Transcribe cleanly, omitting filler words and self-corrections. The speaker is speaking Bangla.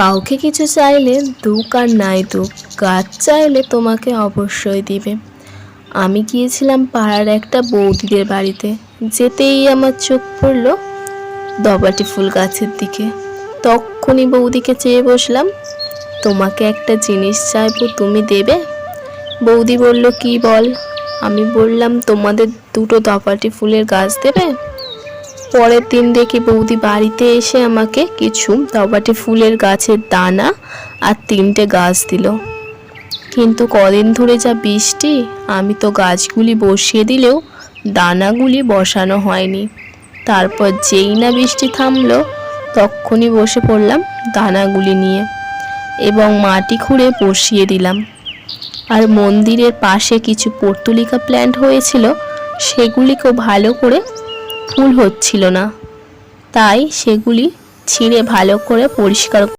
কাউকে কিছু চাইলে দুক আর নাই দুক, গাছ চাইলে তোমাকে অবশ্যই দিবে। আমি গিয়েছিলাম পাড়ার একটা বৌদিদের বাড়িতে। যেতেই আমার চোখ পড়ল দবাটি ফুল গাছের দিকে। তক্ষুনি বৌদিকে চেয়ে বসলাম, তোমাকে একটা জিনিস চাইবো, তুমি দেবে? বৌদি বলল, কি বল? আমি বললাম, তোমাদের দুটো দপাটি ফুলের গাছ দেবে? পরের দিন দেখি বৌদি বাড়িতে এসে আমাকে কিছু দপাটি ফুলের গাছের দানা আর 3টে গাছ দিল। কিন্তু কদিন ধরে যা বৃষ্টি, আমি তো গাছগুলি বসিয়ে দিলেও দানাগুলি বসানো হয়নি। তারপর যেই না বৃষ্টি থামলো, তখনই বসে পড়লাম দানাগুলি নিয়ে এবং মাটি খুঁড়ে বসিয়ে দিলাম। আর মন্দিরের পাশে কিছু পর্তুলিকা প্ল্যান্ট হয়েছিল, সেগুলিকেও ভালো করে ফুল হচ্ছিল না, তাই সেগুলি ছিঁড়ে ভালো করে পরিষ্কার